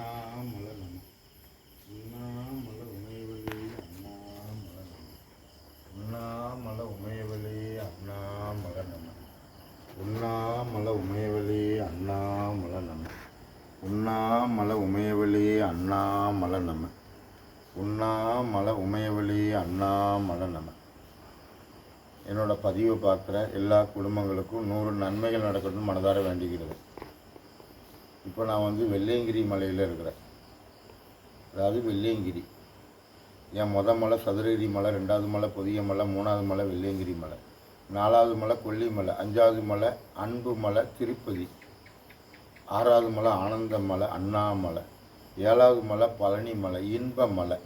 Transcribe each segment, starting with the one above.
அண்ணாமலை நம அண்ணாமலை உமையவழி அண்ணாமலை நம உண்ணாமலை உமையவழி அண்ணாமலை நம உண்ணாமலை உமையவழி அண்ணாமலை நம உண்ணாமலை உமையவழி அண்ணாமலை நம உண்ணாமலை உமையவழி அண்ணாமலை நம. என்னோட பதிவை பார்க்குற எல்லா குடும்பங்களுக்கும் 100 நன்மைகள் நடக்கணும்னு மனதார வேண்டிக்கிறது. இப்போ நான் வெள்ளையங்கிரி மலையில் இருக்கிறேன். அதாவது வெள்ளையங்கிரி என் மலை சதுரகிரி மலை, 2வது மலை பொதிய மலை, 3வது மலை வெள்ளையங்கிரி மலை, 4வது மலை கொல்லிமலை, 5வது மலை அன்பு மலை திருப்பதி, 6வது மலை ஆனந்த மலை அண்ணாமலை, 7வது மலை பழனி மலை இன்ப மலை.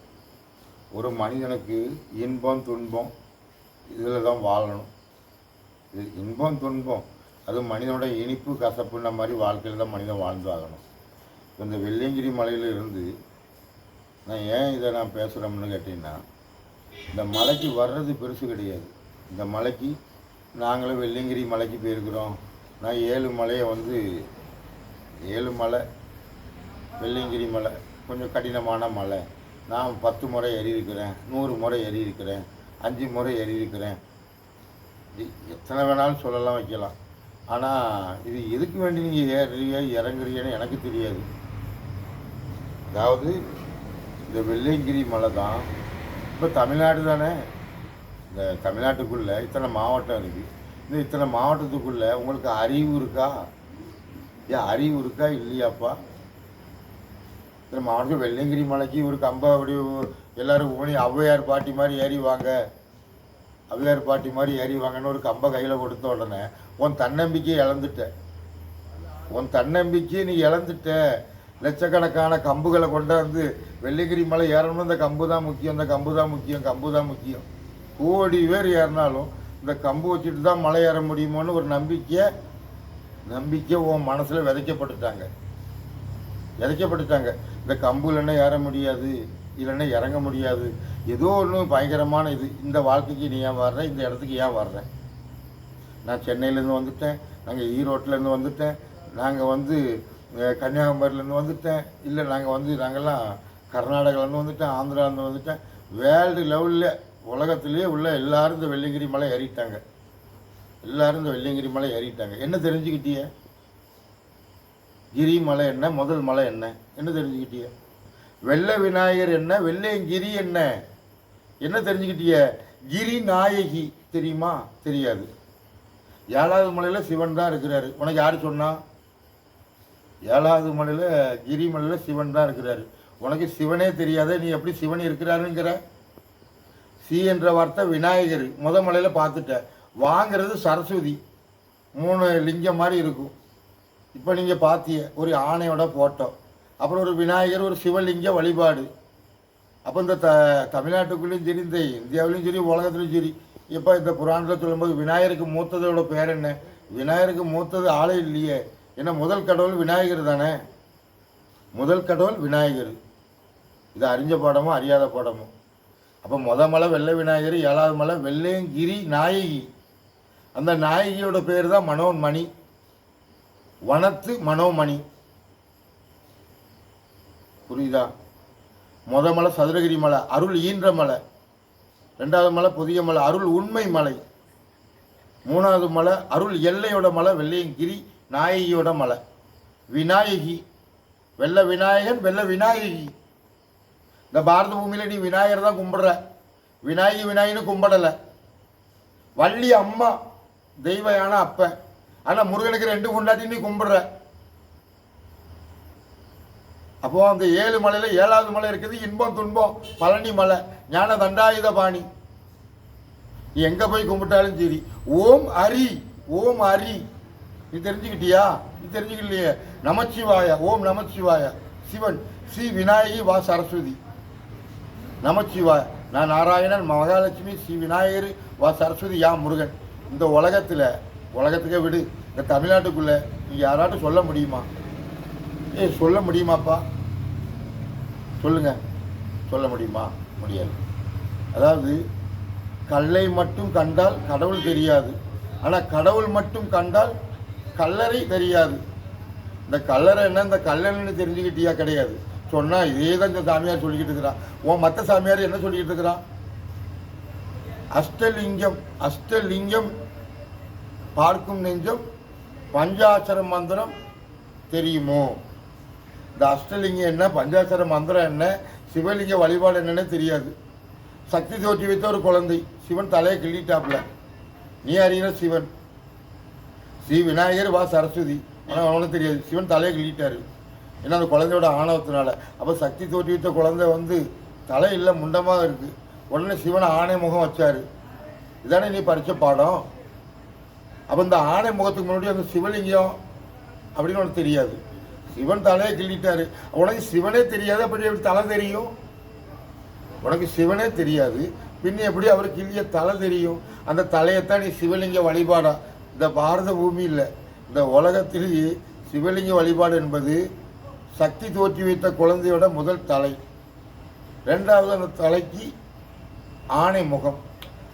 ஒரு மனிதனுக்கு இன்பம் துன்பம் இதில் தான் வாழணும். இது இன்பம் துன்பம் அது மனிதனோட இனிப்பு கசப்புன்ற மாதிரி வாழ்க்கையில் தான் மனிதன் வாழ்ந்து ஆகணும். இந்த வெள்ளையங்கிரி மலையில் இருந்து நான் ஏன் இதை நான் பேசுகிறோம்னு கேட்டிங்கன்னா, இந்த மலைக்கு வர்றது பெருசு கிடையாது. இந்த மலைக்கு நாங்களும் வெள்ளையங்கிரி மலைக்கு போயிருக்கிறோம். நான் 7 மலையை 7 மலை வெள்ளையங்கிரி மலை கொஞ்சம் கடினமான மலை. நான் 10 முறை ஏறி இருக்கிறேன், 100 முறை ஏறி இருக்கிறேன், 5 முறை ஏறி இருக்கிறேன். எத்தனை வேணாலும் சொல்லலாம் வைக்கலாம். ஆனால் இது எதுக்கு வேண்டி நீங்கள் ஏறுறீங்க இறங்குறீங்கன்னு எனக்கு தெரியாது. அதாவது இந்த வெள்ளையங்கிரி மலை தான் இப்போ தமிழ்நாடு தானே. இந்த தமிழ்நாட்டுக்குள்ளே இத்தனை மாவட்டம் இருக்குது. இந்த இத்தனை மாவட்டத்துக்குள்ளே உங்களுக்கு அறிவு இருக்கா? ஏன் அறிவு இருக்கா இல்லையாப்பா? இத்தனை மாவட்டம் வெள்ளையங்கிரி மலைக்கு ஒரு கம்பை அப்படி எல்லோரும் ஊனி ஔவையார் பாட்டி மாதிரி ஏறி வாங்க, ஔவையார் பாட்டி மாதிரி ஏறி வாங்கன்னு ஒரு கம்பை கையில் கொடுத்த உடனே உன் தன்னம்பிக்கையை இழந்துட்ட. உன் தன்னம்பிக்கையை நீ இழந்துட்ட. லட்சக்கணக்கான கம்புகளை கொண்டாந்து வெள்ளையங்கிரி மலை ஏறணும்னு இந்த கம்பு தான் முக்கியம், இந்த கம்பு தான் முக்கியம், கம்பு தான் முக்கியம். கோடி பேர் ஏறினாலும் இந்த கம்பு வச்சுட்டு தான் மலை ஏற முடியுமோன்னு ஒரு நம்பிக்கை உன் மனசில் விதைக்கப்பட்டுட்டாங்க. இந்த கம்பு இல்லைன்னா ஏற முடியாது, இல்லைன்னா இறங்க முடியாது. ஏதோ ஒன்று பயங்கரமான இது. இந்த வாழ்க்கைக்கு நீ ஏன் வர்ற? இந்த இடத்துக்கு ஏன் வர்ற? நான் சென்னையிலேருந்து வந்துட்டேன், நாங்கள் ஈரோட்டிலேருந்து வந்துட்டேன், நாங்கள் கன்னியாகுமரியிலேருந்து வந்துட்டேன், இல்லை நாங்கள்லாம் கர்நாடகாலேருந்து வந்துட்டேன், ஆந்திராலேருந்து வந்துட்டேன். வேர்ல்டு லெவலில் உலகத்திலேயே உள்ள எல்லோரும் இந்த வெள்ளையங்கிரி மலை ஏறிட்டாங்க. என்ன தெரிஞ்சுக்கிட்டிய? கிரி மலை என்ன, முதல் மலை என்ன தெரிஞ்சுக்கிட்டிய? வெள்ளை விநாயகர் என்ன, வெள்ளையங்கிரி என்ன தெரிஞ்சுக்கிட்டிய? கிரி நாயகி தெரியுமா? தெரியாது. 7வது மலையில் சிவன் தான் இருக்கிறாரு. உனக்கு யார் சொன்னா? 7வது மலையில் கிரி மலையில் சிவன் தான் இருக்கிறாரு. உனக்கு சிவனே தெரியாத நீ எப்படி சிவன் இருக்கிறாருங்கிற? சி என்ற வார்த்தை விநாயகர் மலையில் பார்த்துட்ட. வாங்கிறது சரஸ்வதி, 3 லிங்கம் மாதிரி இருக்கும். இப்போ நீங்கள் பார்த்திய ஒரு ஆணையோட போட்டோ, அப்புறம் ஒரு விநாயகர், ஒரு சிவலிங்க வழிபாடு. அப்போ இந்த தமிழ்நாட்டுக்குள்ளேயும் சரி, இந்த இந்தியாவிலையும் சரி, உலகத்துலையும் சரி, இப்போ இந்த புராணத்தில் சொல்லும்போது விநாயகருக்கு மூத்ததோட பேர் என்ன? விநாயகருக்கு மூத்தது ஆளே இல்லையே. ஏன்னா முதல் கடவுள் விநாயகர் தானே. முதல் கடவுள் விநாயகர். இது அறிஞ்ச பாடமோ அறியாத பாடமோ? அப்போ மலை வெள்ளை விநாயகர், 7வது மலை வெள்ளையங்கிரி நாயகி. அந்த நாயகியோட பேர் தான் மனோன்மணி, வனத்து மனோமணி. புரியுதா? மலை சதுரகிரி மலை அருள் ஈன்ற மலை, 2வது மலை பொதிய மலை அருள் உண்மை மலை, 3வது மலை அருள் எல்லையோட மலை வெள்ளையங்கிரி நாயகியோட மலை. விநாயகி வெள்ள விநாயகன், வெள்ள விநாயகி. இந்த பாரத பூமியில் நீ விநாயகர் தான் கும்பிடுற, விநாயகின்னு கும்பிடலை. வள்ளி அம்மா தெய்வயான அப்ப, ஆனால் முருகனுக்கு 2 கொண்டாட்டி நீ கும்பிடுற. அப்போ அந்த 7 மலையில் 7வது மலை இருக்குது இன்பம் துன்பம் பழனி மலை, ஞான தண்டாயுத பாணி. நீ எங்கே போய் கும்பிட்டாலும் சரி ஓம் ஹரி, ஓம் ஹரி. நீ தெரிஞ்சுக்கிட்டியா? நீ தெரிஞ்சுக்கலையே. நமச்சிவாய, ஓம் நமச்சிவாய சிவன், ஸ்ரீ விநாயகி வா சரஸ்வதி. நமச்சிவாய நான் நாராயணன், மகாலட்சுமி, ஸ்ரீ விநாயகர் வா சரஸ்வதி யா முருகன். இந்த உலகத்துக்கே விடு, இந்த தமிழ்நாட்டுக்குள்ளே நீ யாராட்டும் சொல்ல முடியுமா? சொல்ல முடியுமாப்பா? சொல்லுங்க, சொல்ல முடியுமா? முடியாது. அதாவது கல்லை மட்டும் கண்டால் கடவுள் தெரியாது, ஆனால் கடவுள் மட்டும் கண்டால் கல்லறை தெரியாது. இந்த கல்லறை என்ன, இந்த கல்லறைன்னு தெரிஞ்சுக்கிட்டியா? கிடையாது. சொன்னால் இதே தான் இந்த சாமியார் சொல்லிக்கிட்டு இருக்கிறான். மற்ற சாமியார் என்ன சொல்லிக்கிட்டு இருக்கிறான்? அஷ்டலிங்கம், அஷ்டலிங்கம் பார்க்கும் நெஞ்சம் பஞ்சாட்சர மந்திரம் தெரியுமோ? இந்த அஷ்டலிங்கம் என்ன, பஞ்சாட்சர மந்திரம் என்ன, சிவலிங்க வழிபாடு என்னன்னு தெரியாது. சக்தி தோற்றி வைத்த ஒரு குழந்தை, சிவன் தலையை கிள்ளிட்டாப்புல. நீ அறிகிற சிவன் ஸ்ரீ விநாயகர் வா சரஸ்வதி, ஆனால் அவனுக்கு தெரியாது. சிவன் தலையை கிள்ளிட்டாரு, ஏன்னா அந்த குழந்தையோட ஆணவத்தினால. அப்போ சக்தி தோற்றி வைத்த குழந்தை தலை இல்லை, முண்டமாக இருக்குது. உடனே சிவனை ஆணை முகம் வச்சார். இதானே நீ படித்த பாடம். அப்போ இந்த ஆணை முகத்துக்கு முன்னாடி அந்த சிவலிங்கம் அப்படின்னு உனக்கு தெரியாது. சிவன் தலையை கிள்ளிட்டாரு, உனக்கு சிவனே தெரியாது, அப்படி எப்படி தலை தெரியும்? உனக்கு சிவனே தெரியாது, பின்ன எப்படி அவர் கிள்ளிய தலை தெரியும்? அந்த தலையைத்தான் நீ சிவலிங்க வழிபாடா? இந்த பாரத பூமியில், இந்த உலகத்திலேயே சிவலிங்க வழிபாடு என்பது சக்தி தோற்றி வைத்த குழந்தையோட முதல் தலை. ரெண்டாவது அந்த தலைக்கு ஆணை முகம்.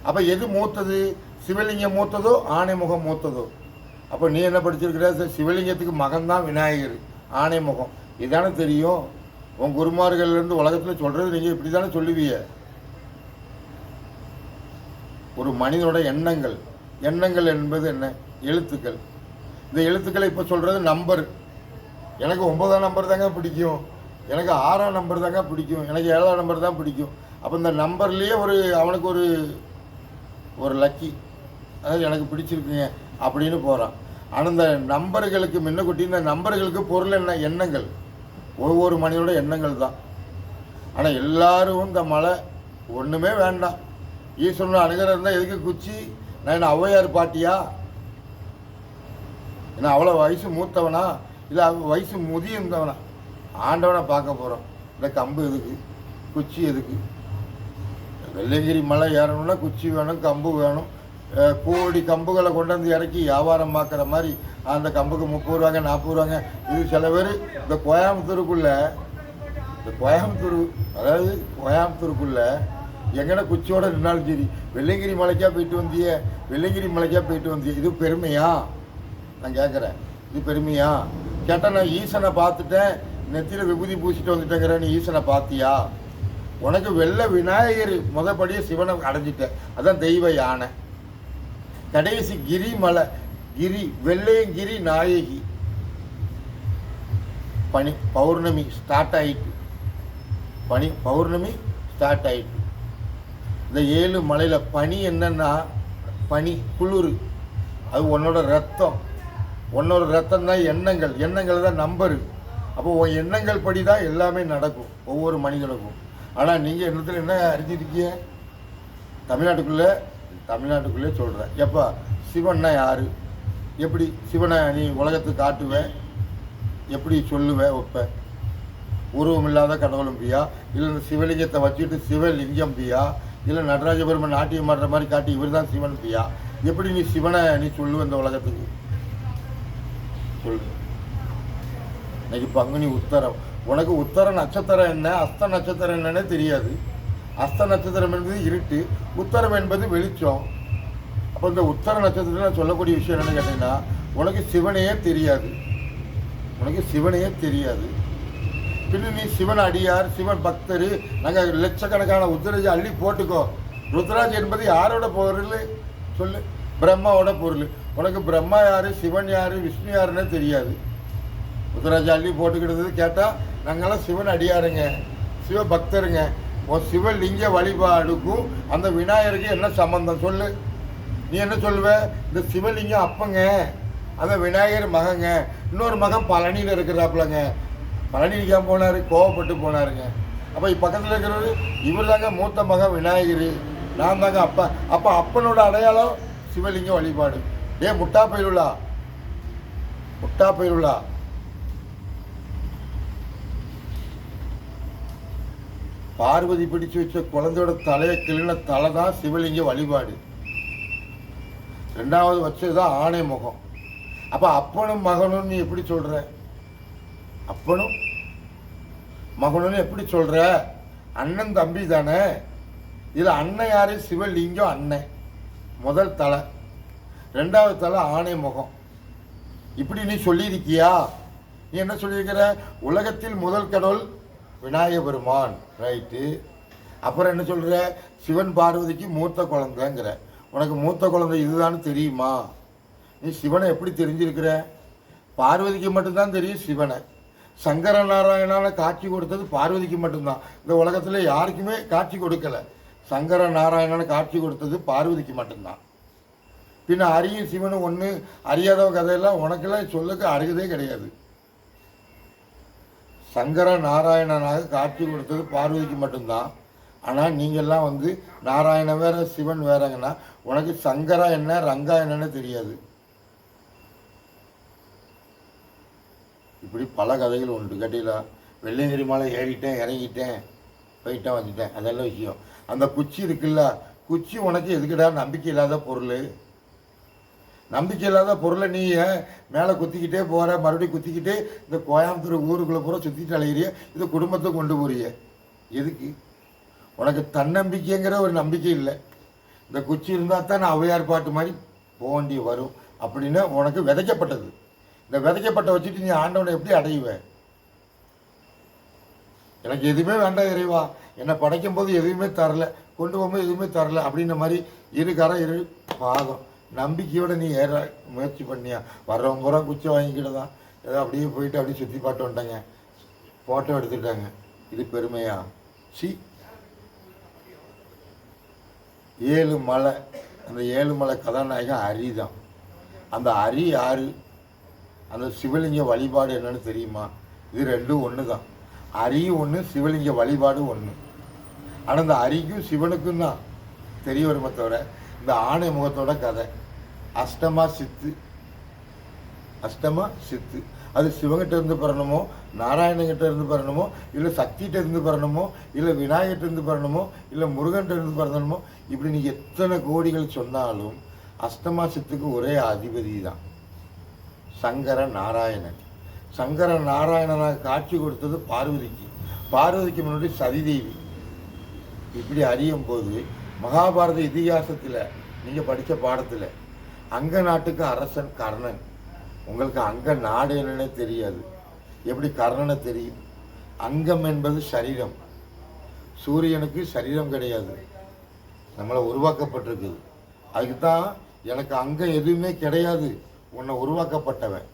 அப்போ எது மூத்தது? சிவலிங்கம் மூத்ததோ ஆணை முகம் மூத்ததோ? அப்போ நீ என்ன படிச்சிருக்கிற? சிவலிங்கத்துக்கு மகன்தான் விநாயகர், ஆணை முகம். இதானே தெரியும். உன் குருமார்கள்லேருந்து உலகத்தில் சொல்கிறது நீங்கள் இப்படி தானே சொல்லுவீங்க. ஒரு மனிதனோட எண்ணங்கள், எண்ணங்கள் என்பது என்ன? எழுத்துக்கள். இந்த எழுத்துக்களை இப்போ சொல்கிறது நம்பர். எனக்கு 9ஆம் நம்பர் தாங்க பிடிக்கும், எனக்கு 6ஆம் நம்பர் தாங்க பிடிக்கும், எனக்கு 7ஆம் நம்பர் தான் பிடிக்கும். அப்போ இந்த நம்பர்லேயே அவனுக்கு ஒரு லக்கி, அதாவது எனக்கு பிடிச்சிருக்குங்க அப்படின்னு போகிறான். ஆனால் இந்த நம்பர்களுக்கு முன்னக்கூட்டி இந்த நம்பர்களுக்கு பொருள் என்ன? எண்ணங்கள். ஒவ்வொரு மனிதனோட எண்ணங்கள் தான். ஆனால் எல்லாரும் இந்த மலை ஒன்றுமே வேண்டாம், ஈஸ்வரனை அணுகிற இருந்தால் எதுக்கு குச்சி? நான் என்ன ஔவையார் பாட்டியா? ஏன்னா அவ்வளோ வயசு மூத்தவனா இல்லை வயசு முதிர்ந்தவனா? ஆண்டவனை பார்க்க போகிறோம். இந்த கம்பு எதுக்கு, குச்சி எதுக்கு? வெள்ளையங்கிரி மலை ஏறணும்னா குச்சி வேணும், கம்பு வேணும். கோடி கம்புகளை கொண்டு வந்து இறக்கி வியாபாரம் பார்க்குற மாதிரி அந்த கம்புக்கு 30 ரூபாங்க 40 ரூபாங்க. இது சில பேர் இந்த கோயம்புத்தூருக்குள்ளே, அதாவது கோயம்புத்தூருக்குள்ளே எங்கன்னா குச்சியோட நின்னாலும் சரி, வெள்ளையங்கிரி மலைக்கா போயிட்டு வந்தியே, வெள்ளையங்கிரி மலைக்கா போயிட்டு வந்தியே, இது பெருமையா? நான் கேட்குறேன், இது பெருமையா? கேட்டால் நான் ஈசனை பார்த்துட்டேன், நெத்தியில் விபூதி பூசிட்டு வந்துட்டேங்கிற, நீ ஈசனை பார்த்தியா? உனக்கு வெள்ளை விநாயகர் முதப்படியே சிவனை அடைஞ்சிட்டேன், அதான் தெய்வ யானை. கடைசி கிரி மலை, கிரி வெள்ளையங்கிரி நாயகி. பௌர்ணமி ஸ்டார்ட் ஆயிட்டு, பௌர்ணமி ஸ்டார்ட் ஆயிட்டு. இந்த 7 மலையில் பனி என்னன்னா, பனி குளிர், அது உன்னோட ரத்தம். உன்னோட ரத்தம் தான் எண்ணங்கள், எண்ணங்கள் தான் நம்பரு. அப்போ உன் எண்ணங்கள் படி தான் எல்லாமே நடக்கும் ஒவ்வொரு மனிதனுக்கும். ஆனால் நீங்கள் என்னத்தில் என்ன அறிஞ்சிருக்கீங்க? தமிழ்நாட்டுக்குள்ளே சொல்கிறேன். எப்போ சிவன்னா யார்? எப்படி சிவனை நீ உலகத்துக்கு காட்டுவேன்? எப்படி சொல்லுவேன்? வைப்பேன்? உருவம் இல்லாத கடவுளும்பியா, இல்லை இந்த சிவலிங்கத்தை வச்சுட்டு சிவலிங்கம் பியா, இல்லை நடராஜ பெருமன் நாட்டியம் மாடுற மாதிரி காட்டி இவர் தான் சிவன் பியா? எப்படி நீ சிவனை நீ சொல்லுவ இந்த உலகத்துக்கு? சொல்லு. இன்னைக்கு பங்குனி உத்தரம், உனக்கு உத்தர நட்சத்திரம் என்ன, அஸ்த நட்சத்திரம் என்னன்னே தெரியாது. அஸ்த நட்சத்திரம் என்பது இருட்டு, உத்தரம் என்பது வெளிச்சம். அப்போ இந்த உத்தர நட்சத்திரத்தில் நான் சொல்லக்கூடிய விஷயம் என்னென்னு கேட்டீங்கன்னா, உனக்கு சிவனையே தெரியாது, உனக்கு சிவனையே தெரியாது. பின்ன நீ சிவன் அடியார், சிவன் பக்தர், நாங்கள் லட்சக்கணக்கான உத்தரஜி அள்ளி போட்டுக்கோ. ருத்ராஜ் என்பது யாரோட பொருள் சொல்லு? பிரம்மாவோட பொருள். உனக்கு பிரம்மா யார், சிவன் யார், விஷ்ணு யாருன்னே தெரியாது. ருத்ராஜ் அள்ளி போட்டுக்கிட்டது கேட்டால் நாங்கள்லாம் சிவன் அடியாருங்க, சிவ பக்தருங்க. உன் சிவலிங்க வழிபாடுக்கும் அந்த விநாயகருக்கு என்ன சம்பந்தம் சொல்லு? நீ என்ன சொல்லுவ? இந்த சிவலிங்கம் அப்பங்க, அந்த விநாயகர் மகங்க, இன்னொரு மகன் பழனியில் இருக்கிறாப்புலங்க, பழனிக்கு போனார், கோவப்பட்டு போனாருங்க. அப்போ பக்கத்தில் இருக்கிறவர் இவர் தாங்க மூத்த மகன் விநாயகர், நான் தாங்க அப்பா. அப்போ அப்பனோட அடையாளம் சிவலிங்க வழிபாடு. முட்டா பயிலுலா பார்வதி பிடிச்சு வச்ச குழந்தையோட தலையை கிளின தலை தான் சிவலிங்க வழிபாடு. 2வது வச்சது தான் ஆணை முகம். அப்போ அப்பனும் மகனும் நீ எப்படி சொல்கிற? அப்பனும் மகனும் எப்படி சொல்கிற? அண்ணன் தம்பி தானே. இதில் அண்ணன் யார்? சிவலிங்கம் அண்ணன், முதல் தலை. 2வது தலை ஆணை முகம். இப்படி நீ சொல்லியிருக்கியா? நீ என்ன சொல்லியிருக்கிற? உலகத்தில் முதல் கடவுள் விநாயக பெருமான், ரைட்டு. அப்புறம் என்ன சொல்கிற? சிவன் பார்வதிக்கு மூத்த குழந்தைங்கிற. உனக்கு மூத்த குழந்தை இதுதான்னு தெரியுமா? நீ சிவனை எப்படி தெரிஞ்சிருக்கிற? பார்வதிக்கு மட்டும்தான் தெரியும் சிவனை. சங்கர நாராயணான காட்சி கொடுத்தது பார்வதிக்கு மட்டும்தான். இந்த உலகத்தில் யாருக்குமே காட்சி கொடுக்கல. சங்கர நாராயணான காட்சி கொடுத்தது பார்வதிக்கு மட்டும்தான். பின்ன அரியும் சிவனும் ஒன்று, அறியாத கதையெல்லாம் உனக்கெல்லாம் சொல்லுக்கு அருகதே கிடையாது. சங்கர நாராயணனாக காட்சி கொடுத்தது பார்வதிக்கு மட்டும்தான். ஆனால் நீங்கள்லாம் வந்து நாராயணன் வேற சிவன் வேறங்கன்னா உனக்கு சங்கரா என்ன ரங்கா என்னன்னு தெரியாது. இப்படி பல கதைகள் உண்டு. கேட்டீங்களா? வெள்ளையங்கிரி மலை ஏறிட்டேன், இறங்கிட்டேன், போயிட்டேன், வந்துட்டேன், அதெல்லாம் விஷயம். அந்த குச்சி இருக்குல்ல, குச்சி உனக்கு எதுக்குடா? நம்பிக்கை இல்லாத பொருள். நம்பிக்கை இல்லாத பொருளை நீ மேலே குத்திக்கிட்டே போகிற, மறுபடியும் குத்திக்கிட்டே இந்த கோயம்புத்தூர் ஊருக்குள்ளே பூரா சுற்றிட்டு அலைகிறிய, இது குடும்பத்தை கொண்டு போறிய. எதுக்கு? உனக்கு தன்னம்பிக்கைங்கிற ஒரு நம்பிக்கை இல்லை. இந்த குச்சி இருந்தால் தான் நான் ஔவையார் பாட்டு மாதிரி போக வேண்டிய வரும் அப்படின்னு உனக்கு விதைக்கப்பட்டது. இந்த விதைக்கப்பட்ட வச்சுட்டு நீ ஆண்டவனை எப்படி அடையுவேன்? எனக்கு எதுவுமே வேண்டாம் இறைவா, என்னை படைக்கும் போது எதுவுமே தரல, கொண்டு போகும்போது எதுவுமே தரல அப்படின்ற மாதிரி இரு பாதம் நம்பிக்கையோடு நீ ஏற முயற்சி பண்ணியா? வர்றவங்க பூரா குச்சி வாங்கிக்கிட்டு தான் ஏதோ அப்படியே போயிட்டு அப்படியே சுற்றி பாட்டு வந்துட்டாங்க, ஃபோட்டோ எடுத்துட்டாங்க. இது பெருமையா? சி. 7 மலை, அந்த 7 மலை கதாநாயகன் அரி தான். அந்த அரி யாரு? அந்த சிவலிங்க வழிபாடு என்னன்னு தெரியுமா? இது ரெண்டும் ஒன்று தான். அரியும் ஒன்று, சிவலிங்க வழிபாடு ஒன்று. ஆனால் இந்த அரிக்கும் சிவனுக்கும் தான் தெரிய வருமே தவிர இந்த ஆணை முகத்தோட கதை அஷ்டமா சித்து. அஷ்டமா சித்து அது சிவங்கிட்ட இருந்து பெறணுமோ, நாராயணங்கிட்ட இருந்து பெறணுமோ, இல்லை சக்திகிட்ட இருந்து பெறணுமோ, இல்லை விநாயகர்கிட்ட இருந்து பெறணுமோ, இல்லை முருகன்கிட்ட இருந்து பெறணுமோ, இப்படி நீங்கள் எத்தனை கோடிகள் சொன்னாலும் அஷ்டமா சித்துக்கு ஒரே அதிபதி தான், சங்கர நாராயணன். சங்கர நாராயணனாக காட்சி கொடுத்தது பார்வதிக்கு. பார்வதிக்கு முன்னாடி சதிதேவி. இப்படி அறியும் போது மகாபாரத இதிகாசத்தில் நீங்கள் படித்த பாடத்தில் அங்க நாட்டுக்கு அரசன் கர்ணன். உங்களுக்கு அங்க நாடு என்னன்னே தெரியாது, எப்படி கர்ணனை தெரியும்? அங்கம் என்பது சரீரம். சூரியனுக்கு சரீரம் கிடையாது, நம்மளை உருவாக்கப்பட்டிருக்குது. அதுக்கு தான் எனக்கு அங்கம் எதுவுமே கிடையாது, உன்னை உருவாக்கப்பட்டவன்.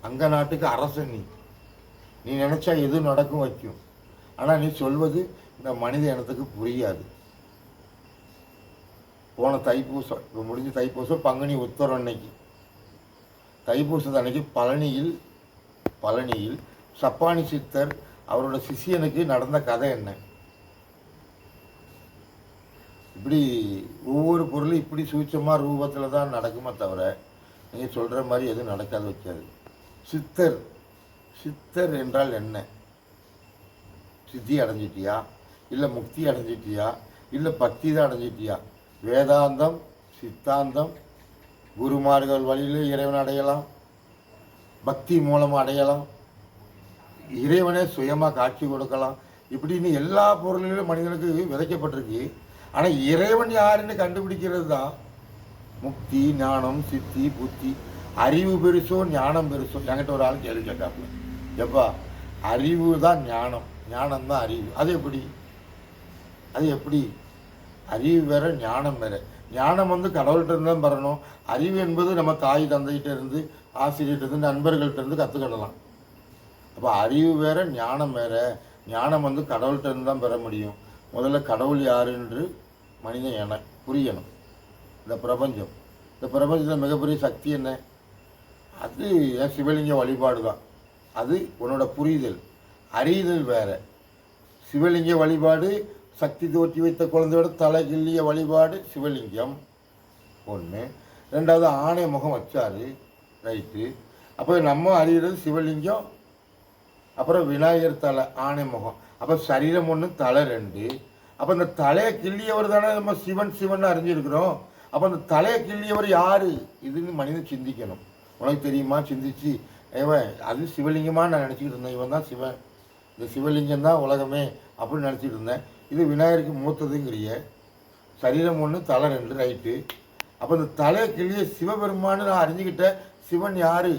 அங்க நாட்டுக்கு அரசன் நீ நினச்சா எது நடக்கும் வைக்கும். ஆனால் நீ சொல்வது இந்த மனித இனத்துக்கு புரியாது. போன தைப்பூசம் இப்போ முடிஞ்ச தைப்பூசம் பங்குனி உத்தரம் அன்னைக்கு, தைப்பூசத்து அன்னைக்கு பழனியில் சப்பானி சித்தர் அவரோட சிஷியனுக்கு நடந்த கதை என்ன? இப்படி ஒவ்வொரு பொருளும் இப்படி சூட்சமாக ரூபத்தில் தான் நடக்குமே தவிர நீங்கள் சொல்கிற மாதிரி எதுவும் நடக்காது வைக்காது. சித்தர் என்றால் என்ன? சித்தி அடைஞ்சிட்டியா, இல்லை முக்தி அடைஞ்சிட்டியா, இல்லை பக்தி தான் அடைஞ்சிட்டியா? வேதாந்தம், சித்தாந்தம், குருமார்கள் வழியில் இறைவனை அடையலாம், பக்தி மூலமாக அடையலாம், இறைவனே சுயமாக காட்சி கொடுக்கலாம். இப்படின்னு எல்லா பொருளிலும் மனிதனுக்கு விதைக்கப்பட்டிருக்கு. ஆனால் இறைவன் யாருன்னு கண்டுபிடிக்கிறது தான் முக்தி, ஞானம், சித்தி, புத்தி. அறிவு பெருசோ ஞானம் பெருசோ? என்கிட்ட ஒரு ஆள் கேள்வி கேட்டாப்புல, எப்பா அறிவு தான் ஞானம், ஞானம் தான் அறிவு, அது எப்படி? அறிவு வேற, ஞானம் வேற. ஞானம் வந்து கடவுள்கிட்ட இருந்து தான் பெறணும். அறிவு என்பது நம்ம தாய் தந்தைகிட்ட இருந்து, ஆசிரியர்கிட்ட இருந்து, நண்பர்கள்ட்ட இருந்து கற்றுக்கிடலாம். அப்போ அறிவு வேற, ஞானம் வேற. ஞானம் வந்து கடவுள்கிட்ட இருந்து தான் பெற முடியும். முதல்ல கடவுள் யாருன்று மனிதன் என புரியணும். இந்த பிரபஞ்சத்தில் மிகப்பெரிய சக்தி என்ன? அது என் சிவலிங்க வழிபாடு தான். அது உன்னோட புரிதல். அறிதல் வேற. சிவலிங்க வழிபாடு சக்தி தோற்றி வைத்த குழந்தையோட தலை கிள்ளிய வழிபாடு சிவலிங்கம் ஒன்று. ரெண்டாவது ஆணை முகம் வச்சாரு, ரைட்டு. அப்போ நம்ம அறிகிறது சிவலிங்கம், அப்புறம் விநாயகர் தலை, ஆணை முகம். அப்போ சரீரம் ஒன்று, தலை 2. அப்போ இந்த தலையை கிள்ளியவர் தானே நம்ம சிவன் அறிஞ்சிருக்கிறோம். அப்போ அந்த தலையை கிள்ளியவர் யார் இதுன்னு மனிதன் சிந்திக்கணும். உனக்கு தெரியுமா? சிந்திச்சு அது சிவலிங்கமாக நான் நினச்சிக்கிட்டு இருந்தேன். இவன் தான் சிவன், இந்த சிவலிங்கம் தான் உலகமே அப்படின்னு நினச்சிட்டு இருந்தேன். இது விநாயகருக்கு மூத்ததுங்கிறிய. சரீரம் ஒன்று, தலை 2, ரைட்டு. அப்போ இந்த தலையை கிள்ளிய சிவபெருமானு நான் அறிஞ்சிக்கிட்ட சிவன் யார்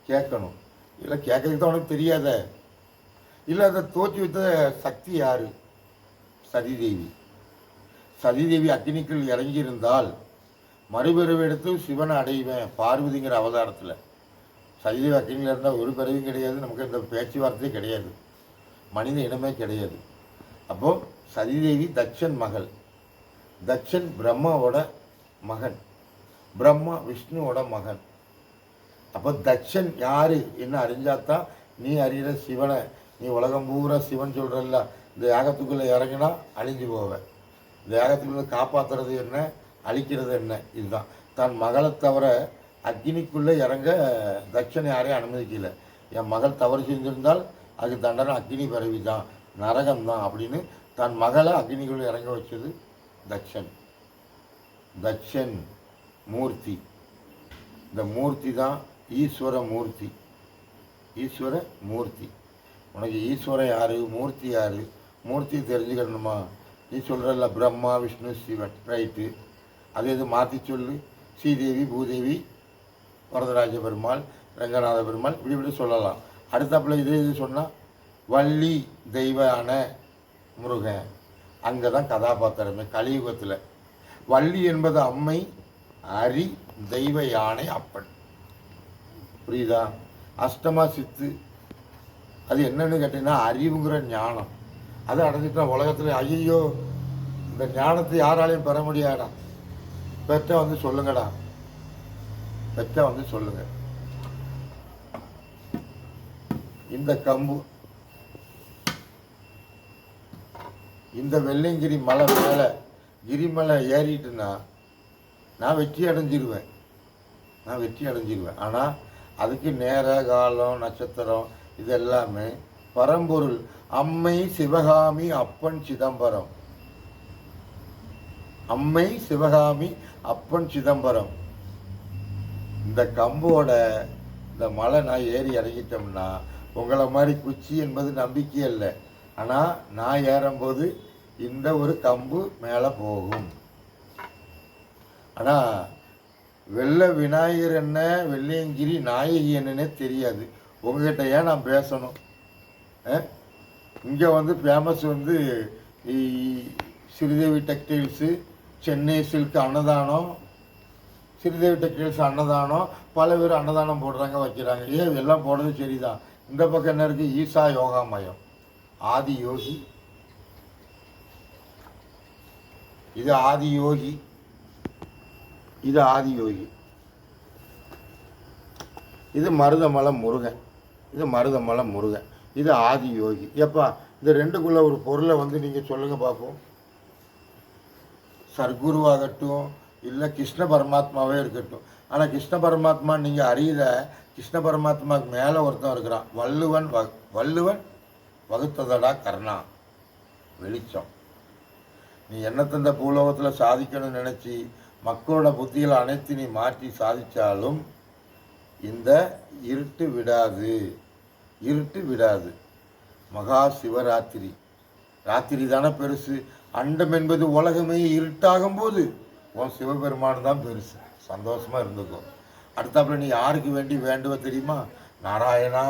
கேட்கணும். இல்லை கேட்கறதுக்கு தான் உனக்கு தெரியாத. இல்லை அதை தோற்றி வைத்த சக்தி யார்? சதிதேவி. சதிதேவி அக்னிக்குள் இறங்கியிருந்தால் மறுபிறவி எடுத்து சிவனை அடைவேன் பார்வதிங்கிற அவதாரத்தில். சதிதேவி அக்னியில் இருந்தால் ஒரு பிறவியும் கிடையாது, நமக்கு இந்த பேச்சுவார்த்தையே கிடையாது, மனித இனமே கிடையாது. அப்போது சதிதேவி தட்சன் மகள். தட்சன் பிரம்மாவோட மகன், பிரம்மா விஷ்ணுவோட மகன். அப்போ தட்சன் யார் என்ன அறிஞ்சாதான் நீ அறிகிற சிவனை, நீ உலகம் பூரா சிவன் சொல்கிறல்ல, இந்த யாகத்துக்குள்ளே இறங்கினா அழிஞ்சு போவேன், இந்த யாகத்துக்குள்ளே காப்பாற்றுறது என்ன, அழிக்கிறது என்ன, இதுதான். தன் மகளை தவிர அக்னிக்குள்ளே இறங்க தட்சன் யாரையும் அனுமதிக்கல. என் மகள் தவறு செஞ்சிருந்தால் அதுக்கு தண்டனை அக்னி பிறவி தான், நரகம்தான் அப்படின்னு தன் மகளை அக்னிக்குள்ளே இறங்க வச்சது தட்சன். தட்சன் மூர்த்தி. இந்த மூர்த்தி தான் ஈஸ்வர மூர்த்தி. ஈஸ்வர மூர்த்தி. உனக்கு ஈஸ்வரன் யார், மூர்த்தி யார்? மூர்த்தி தெரிஞ்சுக்கணுமா? நீ சொல்கிறல்ல பிரம்மா விஷ்ணு சிவன், ரைட்டு. அது எது மாற்றி சொல்லு. ஸ்ரீதேவி, பூதேவி, வரதராஜ பெருமாள், ரங்கநாத பெருமாள், இப்படி இப்படி சொல்லலாம். அடுத்தாப்புல இது சொன்னால் வள்ளி தெய்வான முருகன். அங்கே தான் கதாபாத்திரமே கலியுகத்தில். வள்ளி என்பது அம்மை, அரி தெய்வ யானை அப்பன். புரியுதா? அஷ்டமா சித்து அது என்னன்னு கேட்டீங்கன்னா அறிவுங்கிற ஞானம். அதை அடைஞ்சிட்டா உலகத்தில் ஐயோ இந்த ஞானத்தை யாராலையும் பெற முடியாடா, பெற்ற வந்து சொல்லுங்கடா, பெற்ற வந்து சொல்லுங்க. இந்த கம்பு, இந்த வெள்ளையங்கிரி மலை மேலே கிரிமலை ஏறிட்டுன்னா நான் வெற்றி அடைஞ்சிருவேன், நான் வெற்றி அடைஞ்சிருவேன். ஆனால் அதுக்கு நேர காலம் நட்சத்திரம் இது எல்லாமே பரம்பொருள் அம்மை சிவகாமி அப்பன் சிதம்பரம். அம்மை சிவகாமி அப்பன் சிதம்பரம். இந்த கம்போட இந்த மலை நான் ஏறி இறங்கிட்டோம்னா உங்களை மாதிரி குச்சி என்பது நம்பிக்கை இல்லை. ஆனால் நான் ஏறும்போது இந்த ஒரு கம்பு மேலே போகும். ஆனால் வெள்ளை விநாயகர் என்ன, வெள்ளையங்கிரி நாயகி என்னன்னே தெரியாது. உங்ககிட்ட ஏன் நான் பேசணும்? இங்கே வந்து ஃபேமஸ் வந்து ஸ்ரீதேவி டெக்டைல்ஸு, சென்னை சில்க் அன்னதானம், ஸ்ரீதேவி டெக்டைல்ஸ் அன்னதானம், பல பேர் அன்னதானம் போடுறாங்க வைக்கிறாங்க. எல்லாம் போடுறது சரிதான். இந்த பக்கம் என்ன இருக்குது? ஈசா யோகாமயம், ஆதி யோகி. இது ஆதி யோகி, இது ஆதி யோகி. இது மருதமலை முருகன், இது மருதமலை முருகன், இது ஆதி யோகி. எப்பா இந்த ரெண்டுக்குள்ள ஒரு பொருளை வந்து நீங்கள் சொல்லுங்கள் பார்ப்போம். சர்க்குருவாகட்டும் இல்லை கிருஷ்ண பரமாத்மாவே இருக்கட்டும். ஆனால் கிருஷ்ண பரமாத்மா நீங்கள் அறியிற கிருஷ்ண பரமாத்மாவுக்கு மேலே ஒருத்தன் இருக்கிறான். வள்ளுவன் வகுத்ததடா கர்ணா வெளிச்சம். நீ என்னத்தை இந்த பூலோகத்தில் சாதிக்கணும்னு நினச்சி மக்களோட புத்திகளை அனைத்து நீ மாற்றி சாதித்தாலும் இந்த இருட்டு விடாது, இருட்டு விடாது. மகா சிவராத்திரி, ராத்திரி தானே பெருசு. அண்டம் என்பது உலகமே இருட்டாகும் போது உன் சிவபெருமான் தான் பெருசு. சந்தோஷமாக இருந்துக்கும். அடுத்தாப்புல நீ யாருக்கு வேண்டி வேண்டுவ தெரியுமா? நாராயணா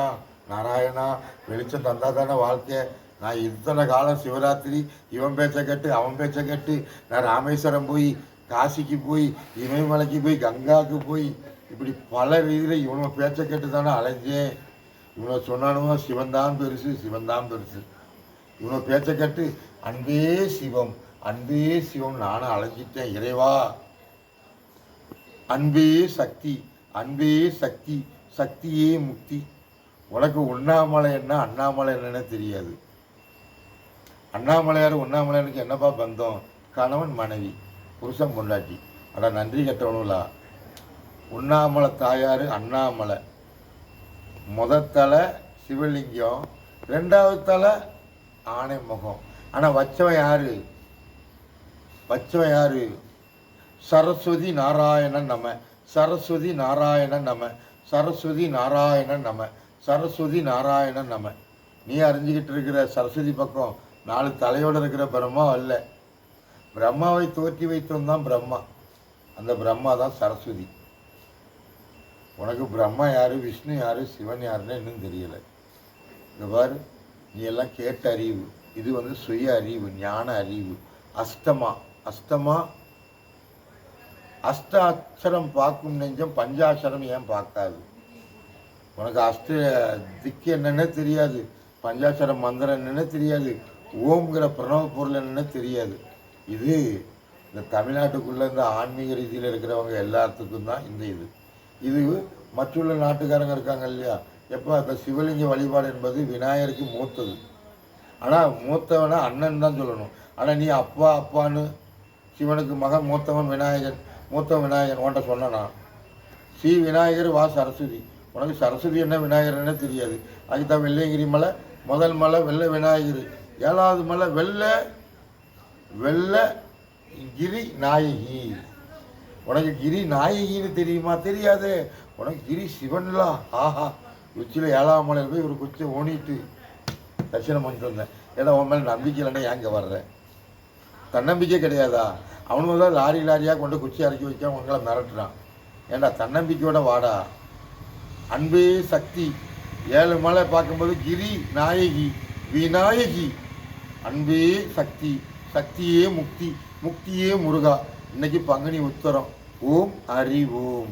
நாராயணா, வெளிச்சம் தந்தா தானே வாழ்க்கை. நான் இத்தனை காலம் சிவராத்திரி இவன் பேச்சை கேட்டு அவன் பேச்சை கேட்டு நான் ராமேஸ்வரம் போய், காசிக்கு போய், இமயமலைக்கு போய், கங்காவுக்கு போய், இப்படி பல ரீதியில் இவனை பேச்சை கேட்டு தானே அலைஞ்சேன். இவனை சொன்னானுவோ சிவன்தான் பெருசு, சிவன்தான் பெருசு. இவனை பேச்சை கேட்டு அன்பே சிவம், அன்பே சிவம் நானும் அலைஞ்சிட்டேன். இறைவா அன்பே சக்தி, அன்பே சக்தி, சக்தியே முக்தி. உனக்கு உண்ணாமலை என்ன அண்ணாமலை என்னன்னு தெரியாது. அண்ணாமலையார் உண்ணாமலையாருக்கு என்னப்பா பந்தம்? கணவன் மனைவி, புருஷன் பொண்டாட்டி. அட நன்றி கெட்டவனுங்களா. உண்ணாமலை தாயார் அண்ணாமலை. முதத்தலை சிவலிங்கம், ரெண்டாவது தலை ஆணை முகம். ஆனால் வச்சவன் யாரு? வச்சவன் யாரு? சரஸ்வதி நாராயணன் நம, சரஸ்வதி நாராயணன் நம, சரஸ்வதி நாராயணன் நம, சரஸ்வதி நாராயணன் நம. நீ அறிஞ்சிக்கிட்டு இருக்கிற சரஸ்வதி பக்கம் 4 தலையோடு இருக்கிற பிரம்மா அல்ல. பிரம்மாவை தோற்றி வைத்தவன் தான் பிரம்மா. அந்த பிரம்மா தான் சரஸ்வதி. உனக்கு பிரம்மா யார், விஷ்ணு யார், சிவன் யாருன்னு இன்னும் தெரியலை. இந்த பாரு, நீ எல்லாம் கேட்ட அறிவு. இது வந்து சுய அறிவு, ஞான அறிவு. அஷ்டமா அஷ்டமா அஷ்ட அக்ஷரம் பார்க்கும் நெஞ்சம் பஞ்சாட்சரம் ஏன் பார்க்காது? உனக்கு அஷ்ட திக்கு என்னன்னே தெரியாது, பஞ்சாட்சரம் மந்திரம் என்னன்னே தெரியாது, ஓம்ங்கிற பிரணவ பொருள் என்னன்னே தெரியாது. இது இந்த தமிழ்நாட்டுக்குள்ளே இந்த ஆன்மீக ரீதியில் இருக்கிறவங்க எல்லாத்துக்கும் தான் இந்த இது மற்றுள்ள நாட்டுக்காரங்க இருக்காங்க இல்லையா, எப்போ அந்த சிவலிங்க வழிபாடு என்பது விநாயகருக்கு மூத்தது. ஆனால் மூத்தவனை அண்ணன் தான் சொல்லணும். ஆனால் நீ அப்பா அப்பான்னு சிவனுக்கு மகன் மூத்தவன் விநாயகன், மூத்தவன் விநாயகன் உன்ட்ட சொன்னா ஸ்ரீ விநாயகர் வா சரஸ்வதி. உனக்கு சரஸ்வதி என்ன விநாயகர்னே தெரியாது. அதுக்குதான் வெள்ளையங்கிரி மலை முதல் மலை வெள்ளை விநாயகர், 7வது மலை வெள்ளை கிரி நாயகி. உனக்கு கிரி நாயகின்னு தெரியுமா? தெரியாது. உனக்கு கிரி சிவன்லா. ஆஹா, உச்சியில் 7ஆம் மலையில் போய் ஒரு குச்சியை ஓணிட்டு தரிசனம் பண்ணிட்டு வந்தேன். ஏன்னா உன் மேலே நம்பிக்கை இல்லைன்னா ஏங்க வர்றேன்? தன்னம்பிக்கை கிடையாதா? அவனுக்கு தான் லாரியாக கொண்டு குச்சி இறக்கி வைக்க உங்களை மிரட்டுறான். ஏண்டா தன்னம்பிக்கையோட வாடா. அன்பே சக்தி. 7 மலை பார்க்கும்போது கிரி நாயகி விநாயகி. அன்பே சக்தி, சக்தியே முக்தி, முக்தியே முருகா. இன்னைக்கு பங்குனி உத்தரம். ஓம் ஹரி ஓம்.